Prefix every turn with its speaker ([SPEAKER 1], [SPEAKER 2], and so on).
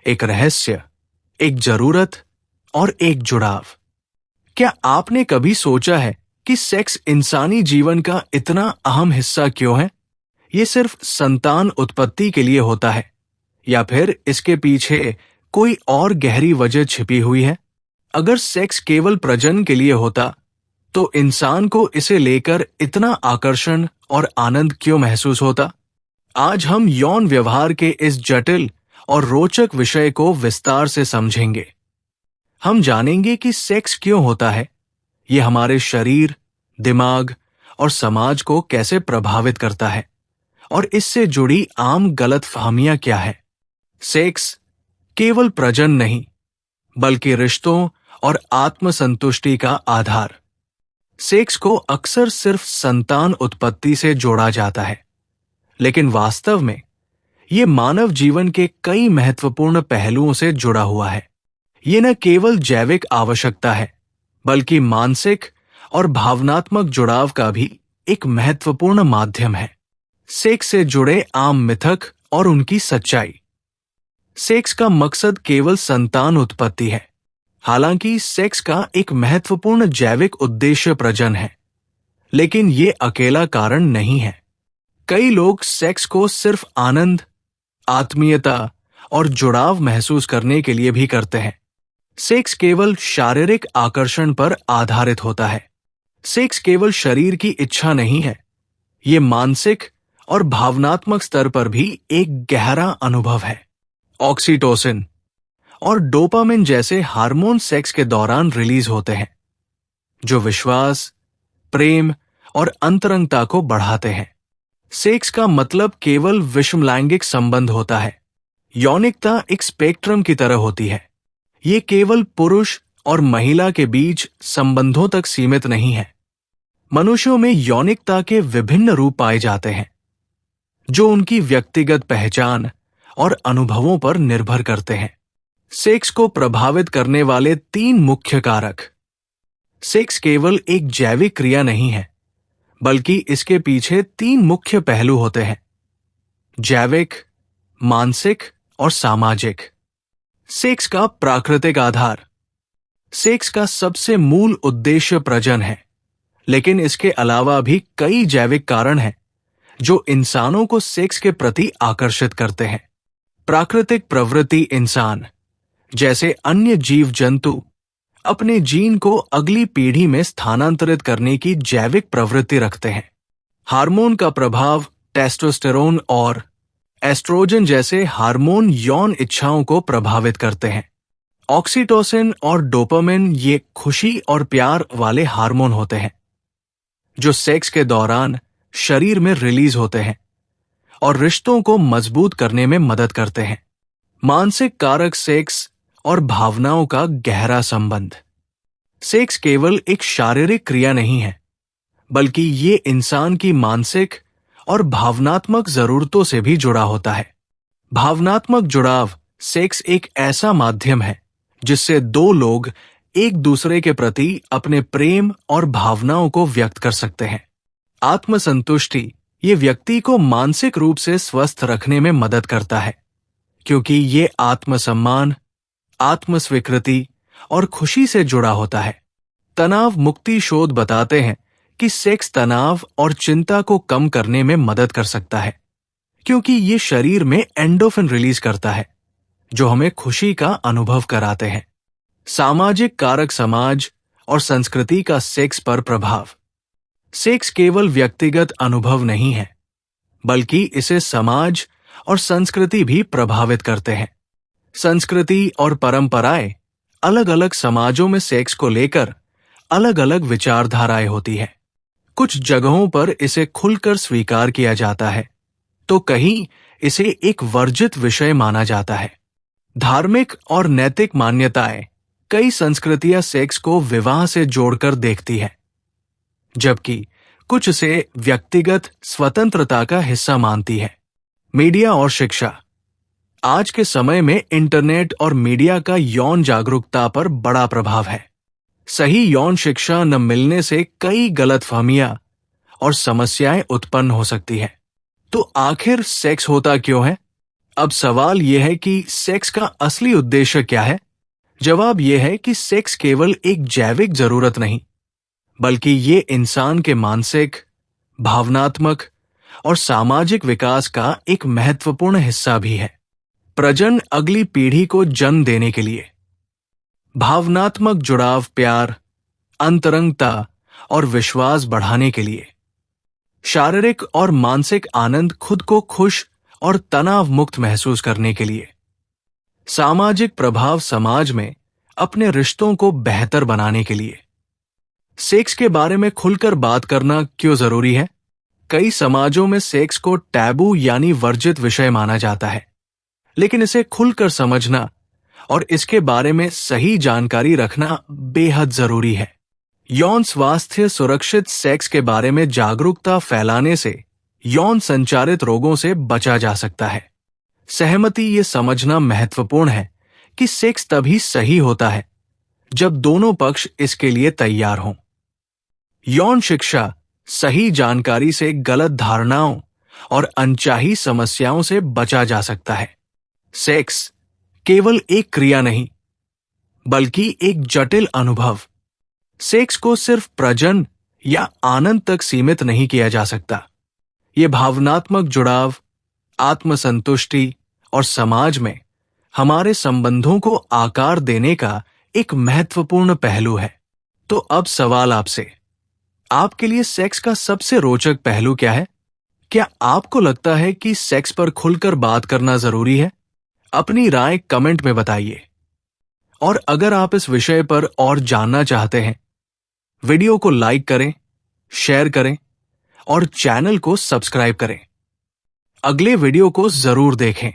[SPEAKER 1] एक रहस्य, एक जरूरत और एक जुड़ाव। क्या आपने कभी सोचा है कि सेक्स इंसानी जीवन का इतना अहम हिस्सा क्यों है? ये सिर्फ संतान उत्पत्ति के लिए होता है या फिर इसके पीछे कोई और गहरी वजह छिपी हुई है? अगर सेक्स केवल प्रजनन के लिए होता तो इंसान को इसे लेकर इतना आकर्षण और आनंद क्यों महसूस होता? आज हम यौन व्यवहार के इस जटिल और रोचक विषय को विस्तार से समझेंगे। हम जानेंगे कि सेक्स क्यों होता है, ये हमारे शरीर, दिमाग और समाज को कैसे प्रभावित करता है और इससे जुड़ी आम गलतफहमियां क्या है। सेक्स केवल प्रजनन नहीं, बल्कि रिश्तों और आत्मसंतुष्टि का आधार। सेक्स को अक्सर सिर्फ संतान उत्पत्ति से जोड़ा जाता है, लेकिन वास्तव में ये मानव जीवन के कई महत्वपूर्ण पहलुओं से जुड़ा हुआ है। ये न केवल जैविक आवश्यकता है, बल्कि मानसिक और भावनात्मक जुड़ाव का भी एक महत्वपूर्ण माध्यम है। सेक्स से जुड़े आम मिथक और उनकी सच्चाई। सेक्स का मकसद केवल संतान उत्पत्ति है। हालांकि सेक्स का एक महत्वपूर्ण जैविक उद्देश्य प्रजनन है, लेकिन ये अकेला कारण नहीं है। कई लोग सेक्स को सिर्फ आनंद, आत्मीयता और जुड़ाव महसूस करने के लिए भी करते हैं। सेक्स केवल शारीरिक आकर्षण पर आधारित होता है। सेक्स केवल शरीर की इच्छा नहीं है, ये मानसिक और भावनात्मक स्तर पर भी एक गहरा अनुभव है। ऑक्सीटोसिन और डोपामिन जैसे हार्मोन सेक्स के दौरान रिलीज होते हैं, जो विश्वास, प्रेम और अंतरंगता को बढ़ाते हैं। सेक्स का मतलब केवल विषमलैंगिक संबंध होता है। यौनिकता एक स्पेक्ट्रम की तरह होती है। ये केवल पुरुष और महिला के बीच संबंधों तक सीमित नहीं है। मनुष्यों में यौनिकता के विभिन्न रूप पाए जाते हैं, जो उनकी व्यक्तिगत पहचान और अनुभवों पर निर्भर करते हैं। सेक्स को प्रभावित करने वाले 3 मुख्य कारक। सेक्स केवल एक जैविक क्रिया नहीं है, बल्कि इसके पीछे 3 मुख्य पहलू होते हैं: जैविक, मानसिक और सामाजिक। सेक्स का प्राकृतिक आधार। सेक्स का सबसे मूल उद्देश्य प्रजनन है, लेकिन इसके अलावा भी कई जैविक कारण हैं जो इंसानों को सेक्स के प्रति आकर्षित करते हैं। प्राकृतिक प्रवृत्ति। इंसान जैसे अन्य जीव जंतु अपने जीन को अगली पीढ़ी में स्थानांतरित करने की जैविक प्रवृत्ति रखते हैं। हार्मोन का प्रभाव। टेस्टोस्टेरोन और एस्ट्रोजन जैसे हार्मोन यौन इच्छाओं को प्रभावित करते हैं। ऑक्सीटोसिन और डोपामिन ये खुशी और प्यार वाले हार्मोन होते हैं, जो सेक्स के दौरान शरीर में रिलीज होते हैं और रिश्तों को मजबूत करने में मदद करते हैं। मानसिक कारक। सेक्स और भावनाओं का गहरा संबंध। सेक्स केवल एक शारीरिक क्रिया नहीं है, बल्कि ये इंसान की मानसिक और भावनात्मक जरूरतों से भी जुड़ा होता है। भावनात्मक जुड़ाव। सेक्स एक ऐसा माध्यम है जिससे 2 लोग एक दूसरे के प्रति अपने प्रेम और भावनाओं को व्यक्त कर सकते हैं। आत्मसंतुष्टि। ये व्यक्ति को मानसिक रूप से स्वस्थ रखने में मदद करता है, क्योंकि ये आत्मसम्मान, आत्मस्वीकृति और खुशी से जुड़ा होता है। तनाव मुक्ति। शोध बताते हैं कि सेक्स तनाव और चिंता को कम करने में मदद कर सकता है, क्योंकि ये शरीर में एंडोर्फिन रिलीज करता है, जो हमें खुशी का अनुभव कराते हैं। सामाजिक कारक। समाज और संस्कृति का सेक्स पर प्रभाव। सेक्स केवल व्यक्तिगत अनुभव नहीं है, बल्कि इसे समाज और संस्कृति भी प्रभावित करते हैं। संस्कृति और परंपराएं। अलग अलग समाजों में सेक्स को लेकर अलग अलग विचारधाराएं होती हैं। कुछ जगहों पर इसे खुलकर स्वीकार किया जाता है, तो कहीं इसे एक वर्जित विषय माना जाता है। धार्मिक और नैतिक मान्यताएं। कई संस्कृतियां सेक्स को विवाह से जोड़कर देखती हैं, जबकि कुछ इसे व्यक्तिगत स्वतंत्रता का हिस्सा मानती है। मीडिया और शिक्षा। आज के समय में इंटरनेट और मीडिया का यौन जागरूकता पर बड़ा प्रभाव है। सही यौन शिक्षा न मिलने से कई गलतफहमियां और समस्याएं उत्पन्न हो सकती हैं। तो आखिर सेक्स होता क्यों है? अब सवाल यह है कि सेक्स का असली उद्देश्य क्या है? जवाब यह है कि सेक्स केवल एक जैविक जरूरत नहीं, बल्कि ये इंसान के मानसिक, भावनात्मक और सामाजिक विकास का एक महत्वपूर्ण हिस्सा भी है। प्रजनन अगली पीढ़ी को जन्म देने के लिए, भावनात्मक जुड़ाव, प्यार, अंतरंगता और विश्वास बढ़ाने के लिए, शारीरिक और मानसिक आनंद, खुद को खुश और तनाव मुक्त महसूस करने के लिए, सामाजिक प्रभाव, समाज में अपने रिश्तों को बेहतर बनाने के लिए। सेक्स के बारे में खुलकर बात करना क्यों जरूरी है? कई समाजों में सेक्स को टैबू यानी वर्जित विषय माना जाता है, लेकिन इसे खुलकर समझना और इसके बारे में सही जानकारी रखना बेहद जरूरी है। यौन स्वास्थ्य, सुरक्षित सेक्स के बारे में जागरूकता फैलाने से यौन संचारित रोगों से बचा जा सकता है। सहमति, ये समझना महत्वपूर्ण है कि सेक्स तभी सही होता है जब दोनों पक्ष इसके लिए तैयार हों। यौन शिक्षा, सही जानकारी से गलत धारणाओं और अनचाही समस्याओं से बचा जा सकता है। सेक्स केवल एक क्रिया नहीं, बल्कि एक जटिल अनुभव। सेक्स को सिर्फ प्रजनन या आनंद तक सीमित नहीं किया जा सकता। यह भावनात्मक जुड़ाव, आत्मसंतुष्टि और समाज में हमारे संबंधों को आकार देने का एक महत्वपूर्ण पहलू है। तो अब सवाल आपसे, आपके लिए सेक्स का सबसे रोचक पहलू क्या है? क्या आपको लगता है कि सेक्स पर खुलकर बात करना जरूरी है? अपनी राय कमेंट में बताइए। और अगर आप इस विषय पर और जानना चाहते हैं, वीडियो को लाइक करें, शेयर करें और चैनल को सब्सक्राइब करें। अगले वीडियो को जरूर देखें।